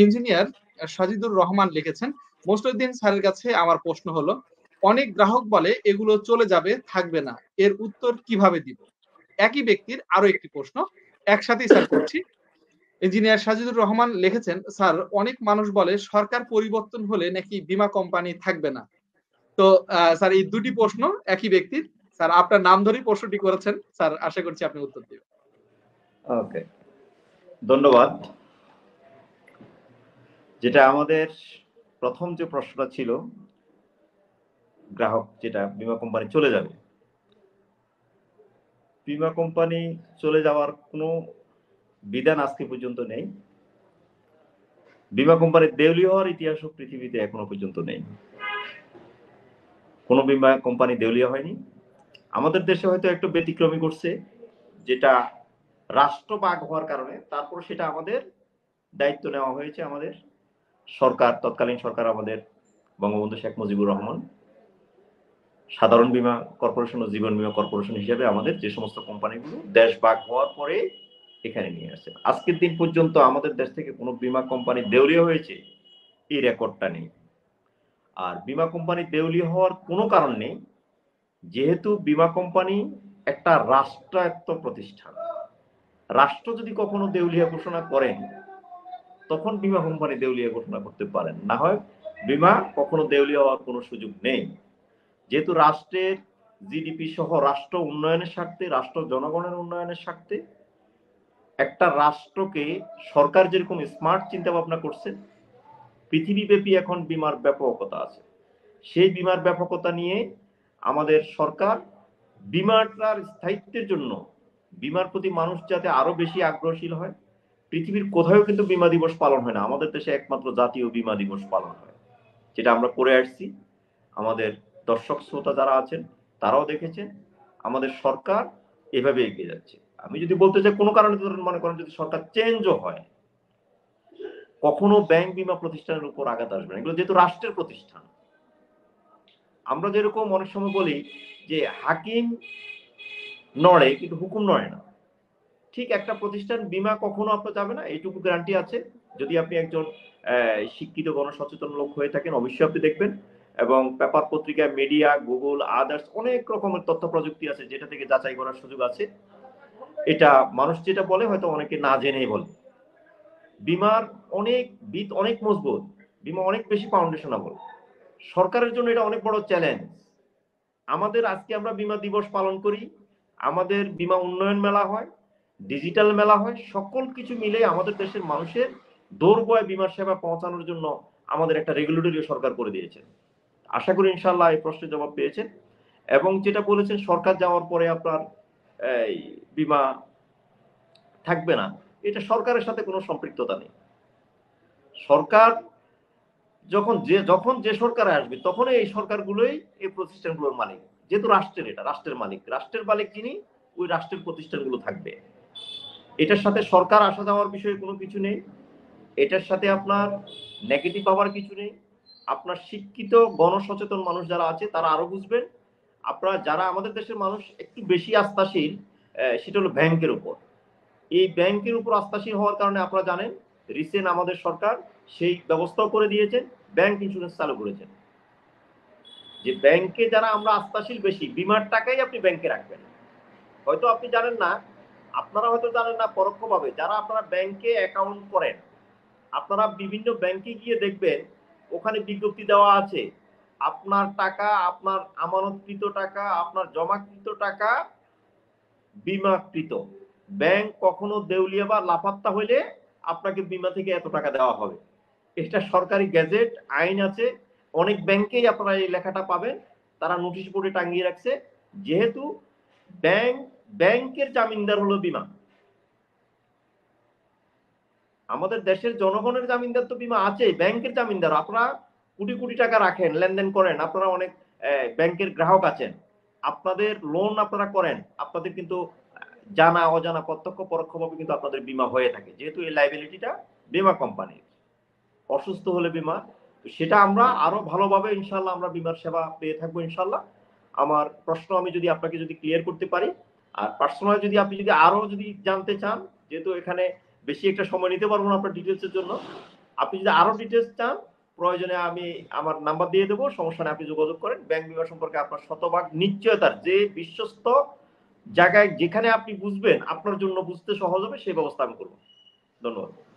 Engineer Sajidur Rahman লিখেছেন, মোস্তাউদ্দিন স্যারের কাছে আমার প্রশ্ন হলো, অনেক গ্রাহক বলে এগুলো চলে যাবে, থাকবে না, এর উত্তর কিভাবে দিব? একই ব্যক্তির আরো একটি প্রশ্ন, একসাথেই স্যার করছি। ইঞ্জিনিয়ার সাজিদুর রহমান লিখেছেন, স্যার অনেক মানুষ বলে সরকার পরিবর্তন হলে নাকি বীমা কোম্পানি থাকবে না। তো স্যার এই দুটি প্রশ্ন একই ব্যক্তির। স্যার আপনার নাম ধরেই প্রশ্নটি করেছেন, স্যার আশা করছি আপনি উত্তর দিবেন। ওকে, ধন্যবাদ। যেটা আমাদের প্রথম যে প্রশ্নটা ছিল, গ্রাহক যেটা বীমা কোম্পানি চলে যাবে, বীমা কোম্পানি চলে যাওয়ার কোনো বিধান আজকে পর্যন্ত নেই। বীমা কোম্পানির দেউলিয়া হওয়ার ইতিহাসও পৃথিবীতে এখনো পর্যন্ত নেই। কোনো বীমা কোম্পানি দেউলিয়া হয়নি। আমাদের দেশে হয়তো একটু ব্যতিক্রমী করছে, যেটা রাষ্ট্রভাগ হওয়ার কারণে, তারপর সেটা আমাদের দায়িত্ব নেওয়া হয়েছে। আমাদের সরকার, তৎকালীন সরকার আমাদের বঙ্গবন্ধু শেখ মুজিবুর রহমান সাধারণ বীমা কর্পোরেশন ও জীবন বীমা কর্পোরেশন হিসেবে আমাদের যে সমস্ত কোম্পানিগুলো দেশ ভাগ হওয়ার পরে এখানে নিয়ে আসছে। আজকের দিন পর্যন্ত আমাদের দেশ থেকে কোনো বীমা কোম্পানি দেউলিয়া হয়েছে এই রেকর্ডটা নেই। আর বীমা কোম্পানি দেউলিয়া হওয়ার কোনো কারণ নেই, যেহেতু বীমা কোম্পানি একটা রাষ্ট্রায়ত্ত প্রতিষ্ঠান। রাষ্ট্র যদি কখনো দেউলিয়া ঘোষণা করেন, তখন বীমা কোম্পানি দেউলিয়া ঘোষণা করতে পারেন, না হয় বীমা কখনো দেউলিয়া হওয়ার কোনো সুযোগ নেই। যেহেতু রাষ্ট্রের জিডিপি সহ রাষ্ট্র উন্নয়নের স্বার্থে, রাষ্ট্র জনগণের উন্নয়নের স্বার্থে একটা রাষ্ট্রকে সরকার যেরকম স্মার্ট চিন্তা ভাবনা করছে, পৃথিবীব্যাপী এখন বীমার ব্যাপকতা আছে। সেই বীমার ব্যাপকতা নিয়ে আমাদের সরকার বীমাটার স্থায়িত্বের জন্য, বীমার প্রতি মানুষ যাতে আরো বেশি আগ্রহশীল হয়। পৃথিবীর কোথাও কিন্তু বীমা দিবস পালন হয় না, আমাদের দেশে একমাত্র জাতীয় বীমা দিবস পালন হয়, যেটা আমরা করে আসছি। আমাদের দর্শক শ্রোতা যারা আছেন তারাও দেখেছেন আমাদের সরকার এভাবে এগিয়ে যাচ্ছে। আমি যদি বলতে চাই, কোনো কারণে মনে করেন যদি সরকার চেঞ্জও হয়, কখনো ব্যাংক বীমা প্রতিষ্ঠানের উপর আঘাত আসবে না। এগুলো যেহেতু রাষ্ট্রের প্রতিষ্ঠান, আমরা যেরকম অনেক সময় বলি যে হাকিম নড়ে কিন্তু হুকুম নড়ে না, ঠিক একটা প্রতিষ্ঠান বীমা কখনো আপনার যাবে না, এইটুকু গ্যারান্টি আছে। যদি আপনি একজন শিক্ষিত গণসচেতন লোক হয়ে থাকেন, অবশ্যই আপনি দেখবেন। এবং পেপার পত্রিকা, মিডিয়া, গুগল, আদার্স অনেক রকমের তথ্য প্রযুক্তি আছে যেটা থেকে যাচাই করার সুযোগ আছে। এটা মানুষ যেটা বলে হয়তো অনেকে না জেনেই বলে। বীমার অনেক ভিত অনেক মজবুত, বীমা অনেক বেশি ফাউন্ডেশনাবল। সরকারের জন্য এটা অনেক বড় চ্যালেঞ্জ। আমাদের আজকে আমরা বীমা দিবস পালন করি, আমাদের বীমা উন্নয়ন মেলা হয়, ডিজিটাল মেলা হয়, সকল কিছু মিলে আমাদের দেশের মানুষের দৌড়বয় বীমার সেবা পৌঁছানোর জন্য আমাদের একটা রেগুলেটরি সরকার করে দিয়েছে। আশা করি ইনশাআল্লাহ এই প্রশ্নের জবাব পেয়েছেন। এবং যেটা বলেছেন সরকার যাওয়ার পরে আপনার বীমা থাকবে না, এটা সরকারের সাথে কোনো সম্পৃক্ততা নেই। সরকার যখন যে সরকার আসবে, তখন এই সরকারগুলোই এই প্রতিষ্ঠানগুলোর মালিক। যেহেতু রাষ্ট্রের, এটা রাষ্ট্রের মালিক, রাষ্ট্রের মালিক যিনি, ওই রাষ্ট্রের প্রতিষ্ঠানগুলো থাকবে। এটার সাথে সরকার আসা যাওয়ার বিষয়ে কোনো কিছু নেই, এটার সাথে আপনার নেগেটিভ পাওয়ার কিছু নেই। আপনার শিক্ষিত গণসচেতন মানুষ যারা আছে তারা আরো বুঝবেন। আপনারা যারা, আমাদের দেশের মানুষ একটু বেশি আস্থাশীল, সেটা হলো ব্যাংকের উপর। এই ব্যাংকের উপর আস্থাশীল হওয়ার কারণে আপনারা জানেন রিসেন্ট আমাদের সরকার সেই ব্যবস্থাও করে দিয়েছেন, ব্যাংক ইন্স্যুরেন্স চালু করেছেন। যে ব্যাংকে যারা আমরা আস্থাশীল বেশি, বীমার টাকাই আপনি ব্যাংকে রাখবেন। হয়তো আপনি জানেন না, আপনারা হয়তো জানেন না পরোক্ষভাবে, যারা আপনারা ব্যাংকে অ্যাকাউন্ট করেন, আপনারা বিভিন্ন ব্যাংকে গিয়ে দেখবেন ওখানে বিজ্ঞপ্তি দেওয়া আছে, আপনার টাকা, আপনার আমানতকৃত টাকা, আপনার জমাকৃত টাকা বীমাকৃত। ব্যাংক কখনো দেউলিয়া বা লাপাত্তা হইলে আপনাকে বীমা থেকে এত টাকা দেওয়া হবে, এটা সরকারি গ্যাজেট আইন আছে। অনেক ব্যাংকেই আপনারা এই লেখাটা পাবেন, তারা নোটিশ বোর্ডে টাঙিয়ে রাখছে। যেহেতু ব্যাংকের জামিনদার হলো বীমা, আমাদের দেশের জনগণের জামিনদার তো বীমা আছে, ব্যাংকের জামিনদার। আপনারা কোটি কোটি টাকা রাখেন, লেনদেন করেন, আপনারা অনেক ব্যাংকের গ্রাহক আছেন, আপনাদের লোন আপনারা করেন, আপনাদের কিন্তু জানা অজানা প্রত্যক্ষ পরোক্ষভাবে কিন্তু আপনাদের বীমা হয়ে থাকে। যেহেতু এই লাইবিলিটিটা বীমা কোম্পানির, অসুস্থ হলে বীমা, তো সেটা আমরা আরো ভালোভাবে ইনশাল্লাহ আমরা বীমার সেবা পেয়ে থাকবো ইনশাল্লাহ। আমার প্রশ্ন আমি যদি আপনাকে যদি ক্লিয়ার করতে পারি, আর পার্সোনাল যদি আপনি যদি আরো যদি জানতে চান, যেহেতু এখানে বেশি একটা সময় নিতে পারবো না আপনার ডিটেলসের জন্য, আপনি যদি আরো ডিটেলস চান প্রয়োজনে আমি আমার নাম্বার দিয়ে দেবো, সমস্যা নেই, আপনি যোগাযোগ করেন। ব্যাংক বিমা সম্পর্কে আপনার শতভাগ নিশ্চয়তার যে বিশ্বস্ত জায়গায় যেখানে আপনি বুঝবেন আপনার জন্য বুঝতে সহজ হবে সেই ব্যবস্থা আমি করবো। ধন্যবাদ।